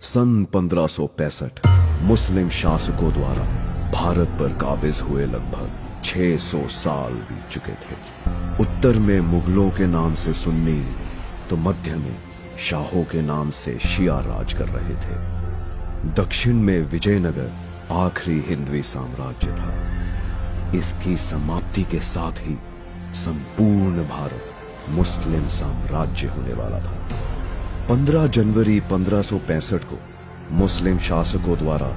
सन 1565 मुस्लिम शासकों द्वारा भारत पर काबिज हुए लगभग 600 साल बीत चुके थे। उत्तर में मुगलों के नाम से सुन्नी तो मध्य में शाहों के नाम से शिया राज कर रहे थे। दक्षिण में विजयनगर आखिरी हिंदवी साम्राज्य था। इसकी समाप्ति के साथ ही संपूर्ण भारत मुस्लिम साम्राज्य होने वाला था। 15 जनवरी 1565 को मुस्लिम शासकों द्वारा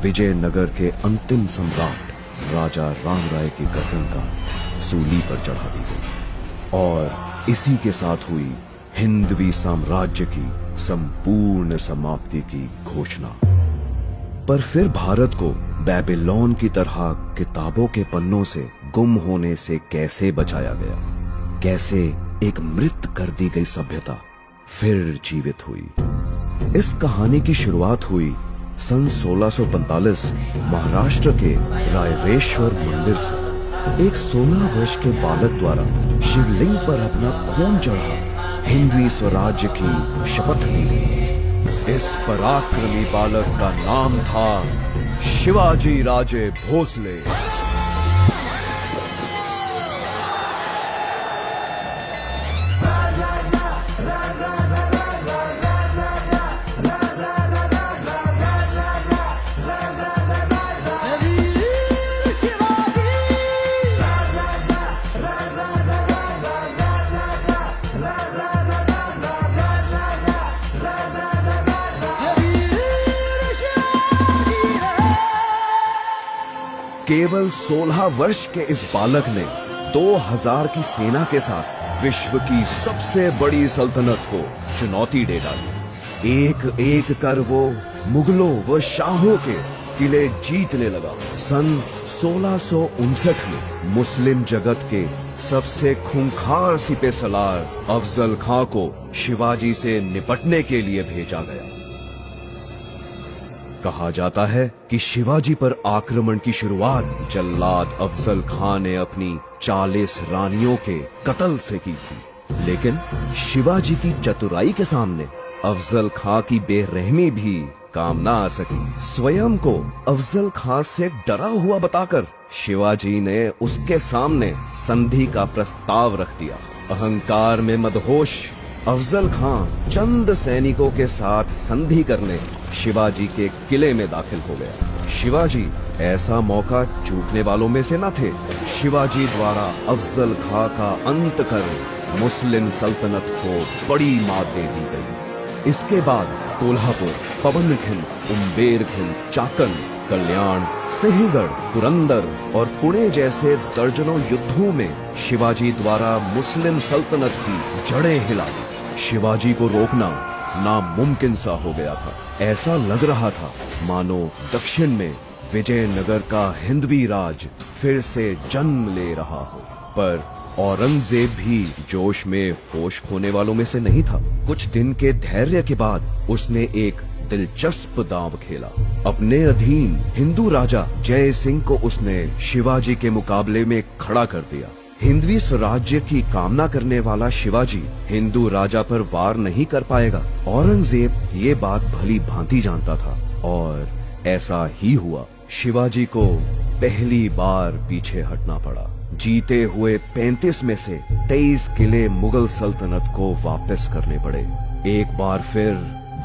विजयनगर के अंतिम सम्राट राजा राम राय की गर्दन का सूली पर चढ़ा दी गई और इसी के साथ हुई हिंदवी साम्राज्य की संपूर्ण समाप्ति की घोषणा। पर फिर भारत को बेबीलोन की तरह किताबों के पन्नों से गुम होने से कैसे बचाया गया? कैसे एक मृत कर दी गई सभ्यता फिर जीवित हुई? इस कहानी की शुरुआत हुई सन 1645 महाराष्ट्र के रायरेश्वर मंदिर से। एक 16 वर्ष के बालक द्वारा शिवलिंग पर अपना खून चढ़ा हिंदवी स्वराज्य की शपथ ली गई। इस पराक्रमी बालक का नाम था शिवाजी राजे भोसले। केवल 16 वर्ष के इस बालक ने 2000 की सेना के साथ विश्व की सबसे बड़ी सल्तनत को चुनौती दे डाली। एक एक कर वो मुगलों व शाहों के किले जीतने लगा। सन 1659 में मुस्लिम जगत के सबसे खूंखार सिपहसालार अफजल खां को शिवाजी से निपटने के लिए भेजा गया। कहा जाता है कि शिवाजी पर आक्रमण की शुरुआत जल्लाद अफजल खां ने अपनी 40 रानियों के कत्ल से की थी, लेकिन शिवाजी की चतुराई के सामने अफजल खां की बेरहमी भी काम ना आ सकी। स्वयं को अफजल खां से डरा हुआ बताकर शिवाजी ने उसके सामने संधि का प्रस्ताव रख दिया। अहंकार में मदहोश अफजल खां चंद सैनिकों के साथ संधि करने शिवाजी के किले में दाखिल हो गया। शिवाजी ऐसा मौका चूकने वालों में से न थे। शिवाजी द्वारा अफजल खां का अंत कर मुस्लिम सल्तनत को बड़ी मात दे दी गई। इसके बाद कोल्हापुर, पवनखिंड, उम्बेरखिंड, चाकन, कल्याण, सिंहगढ़, पुरंदर और पुणे जैसे दर्जनों युद्धों में शिवाजी द्वारा मुस्लिम सल्तनत की जड़ें हिला दी। शिवाजी को रोकना नामुमकिन सा हो गया था। ऐसा लग रहा था मानो दक्षिण में विजयनगर का हिंदवी राज फिर से जन्म ले रहा हो। पर औरंगजेब भी जोश में होश खोने वालों में से नहीं था। कुछ दिन के धैर्य के बाद उसने एक दिलचस्प दांव खेला। अपने अधीन हिंदू राजा जय सिंह को उसने शिवाजी के मुकाबले में खड़ा कर दिया। हिंदवी स्वराज्य की कामना करने वाला शिवाजी हिंदू राजा पर वार नहीं कर पाएगा। औरंगजेब ये बात भली भांति जानता था और ऐसा ही हुआ। शिवाजी को पहली बार पीछे हटना पड़ा। जीते हुए 35 में से 23 किले मुगल सल्तनत को वापस करने पड़े। एक बार फिर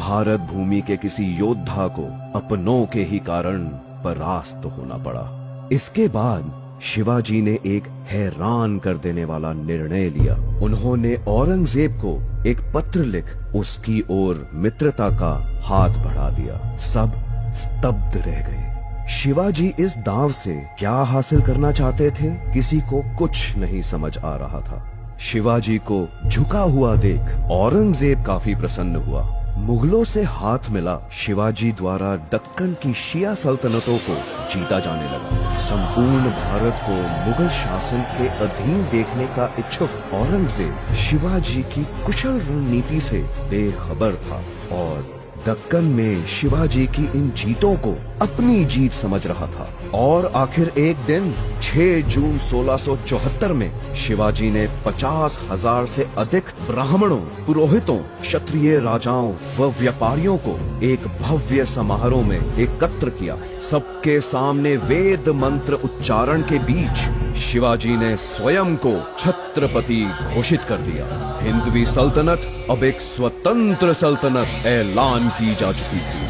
भारत भूमि के किसी योद्धा को अपनों के ही कारण परास्त होना पड़ा। इसके बाद शिवाजी ने एक हैरान कर देने वाला निर्णय लिया। उन्होंने औरंगजेब को एक पत्र लिख उसकी ओर मित्रता का हाथ बढ़ा दिया। सब स्तब्ध रह गए। शिवाजी इस दांव से क्या हासिल करना चाहते थे, किसी को कुछ नहीं समझ आ रहा था। शिवाजी को झुका हुआ देख औरंगजेब काफी प्रसन्न हुआ। मुगलों से हाथ मिला शिवाजी द्वारा दक्कन की शिया सल्तनतों को जीता जाने लगा। संपूर्ण भारत को मुगल शासन के अधीन देखने का इच्छुक औरंगजेब शिवाजी की कुशल रणनीति से बेखबर था और दक्कन में शिवाजी की इन जीतों को अपनी जीत समझ रहा था और आखिर एक दिन 6 जून 1674 में शिवाजी ने 50,000 से अधिक ब्राह्मणों, पुरोहितों, क्षत्रिय राजाओं व व्यापारियों को एक भव्य समारोह में एकत्र किया। सबके सामने वेद मंत्र उच्चारण के बीच शिवाजी ने स्वयं को छत्रपति घोषित कर दिया। हिंदवी सल्तनत अब एक स्वतंत्र सल्तनत ऐलान की जा चुकी थी।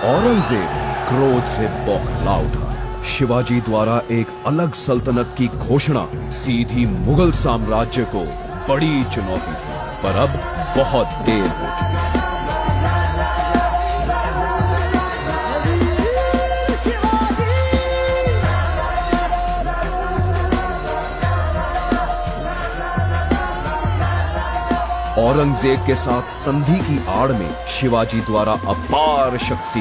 औरंगजेब क्रोध से बौखला उठा। शिवाजी द्वारा एक अलग सल्तनत की घोषणा सीधी मुगल साम्राज्य को बड़ी चुनौती थी, पर अब बहुत देर हो चुकी। औरंगजेब के साथ संधि की आड़ में शिवाजी द्वारा अपार शक्ति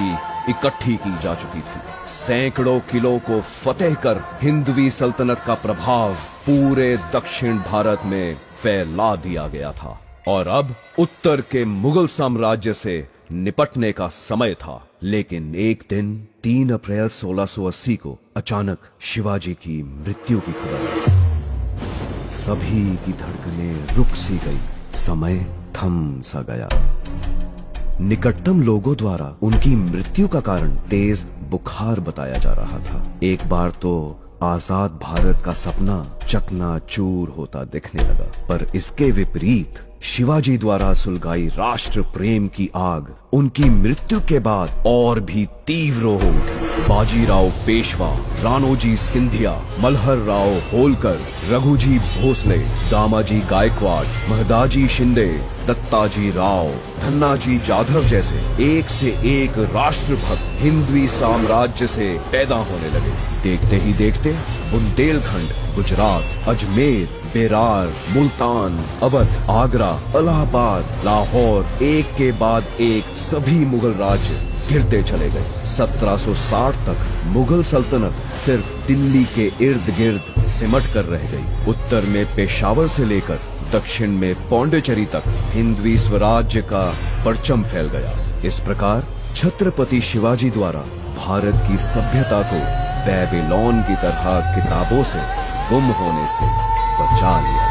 इकट्ठी की जा चुकी थी। सैकड़ों किलों को फतेह कर हिंदवी सल्तनत का प्रभाव पूरे दक्षिण भारत में फैला दिया गया था और अब उत्तर के मुगल साम्राज्य से निपटने का समय था। लेकिन एक दिन 3 अप्रैल 1680 को अचानक शिवाजी की मृत्यु की खबर आई। सभी की धड़कनें रुक सी गई, समय थम सा गया। निकटतम लोगों द्वारा उनकी मृत्यु का कारण तेज बुखार बताया जा रहा था। एक बार तो आजाद भारत का सपना चकनाचूर होता दिखने लगा, पर इसके विपरीत शिवाजी द्वारा सुलगाई राष्ट्र प्रेम की आग उनकी मृत्यु के बाद और भी तीव्र हो उठी। बाजीराव पेशवा, राणोजी सिंधिया, मल्हर राव होलकर, रघुजी भोसले, दामाजी गायकवाड़, महदाजी शिंदे, दत्ताजी राव, धन्नाजी जाधव जैसे एक से एक राष्ट्रभक्त हिंदवी साम्राज्य से पैदा होने लगे। देखते ही देखते बुंदेलखंड, गुजरात, अजमेर, बेरार, मुल्तान, अवध, आगरा, इलाहाबाद, लाहौर एक के बाद एक सभी मुगल राज्य गिरते चले गए। 1760 तक मुगल सल्तनत सिर्फ दिल्ली के इर्द गिर्द सिमट कर रह गई। उत्तर में पेशावर से लेकर दक्षिण में पौंडीचेरी तक हिंदवी स्वराज्य का परचम फैल गया। इस प्रकार छत्रपति शिवाजी द्वारा भारत की सभ्यता को बेबीलोन की तरह किताबों से गुम होने से बचा लिया।